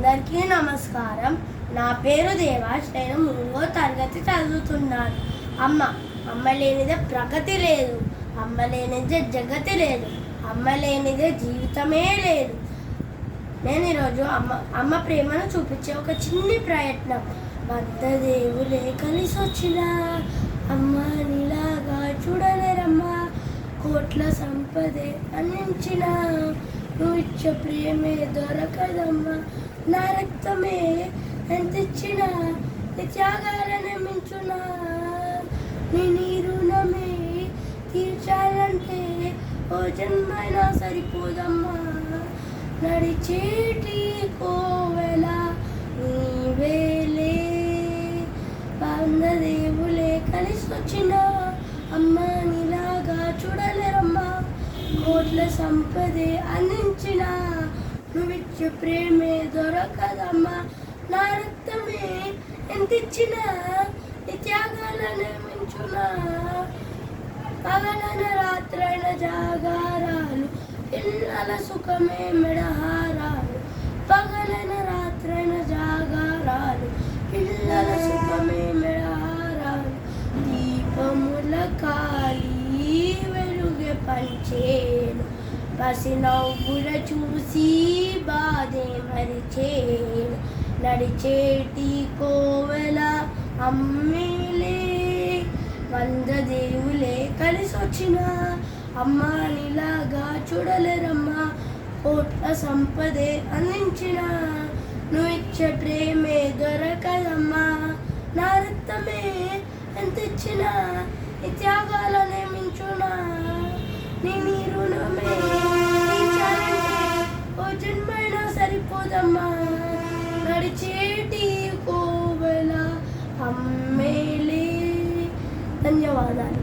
అందరికీ నమస్కారం. నా పేరు దేవాష్. నేను 3వ తరగతి చదువుతున్నాను. అమ్మ లేనిదే ప్రగతి లేదు, అమ్మ లేనిదే జగతి లేదు, అమ్మ లేనిదే జీవితమే లేదు. నేను ఈరోజు అమ్మ ప్రేమను చూపించే ఒక చిన్ని ప్రయత్నం. వద్ద దేవులే కలిసి వచ్చిన అమ్మ నీలాగా చూడలేరమ్మా, కోట్ల సంపదే అందించిన నువ్వు ఇచ్చే ప్రేమే దొరకదమ్మా, నా రక్తమే ఎంత ఇచ్చినా నీ త్యాగాలనే మించునా, నీ రుణమే తీర్చాలంటే ఓ జన్మైనా సరిపోదమ్మా, నడిచేటి కోవెల నీవేలే, వంద దేవులే కలిసి వచ్చిన అమ్మ నీలాగా చూడలేరమ్మా, కోట్ల సంపదే అందించిన నువ్విచ్చే ప్రేమే దొరకదమ్మా, నా రక్తమే ఎంత ఇచ్చినా నీ త్యాగాలనే మించునా, పగలైన రాత్రైన జాగారాలు పిల్లల సుఖమే మెడహారాలు, పగలైన రాత్రైన జాగారాలు పిల్లల సుఖమే మెడహారాలు, దీపముల కాలి వెలుగే పంచేను, పసి నవ్వుల చూసి బాధే మరిచేను, నడిచేటి కోవెల అమ్మేలే, వంద దేవులే కలిసి వచ్చిన అమ్మ నీలాగా చూడలేరమ్మా, కోట్ల సంపదే అందించిన నువ్వు ఇచ్చే ప్రేమే దొరకదమ్మా, నా రక్తమే ఎంత ఇచ్చినా నీ త్యాగాలనే మించునా, నీ రుణమే తీర్చాలంటే ఓ జన్మైనా సరిపోదమ్మా, నడిచేటి కోవెల అమ్మేలే. ధన్యవాదాలు.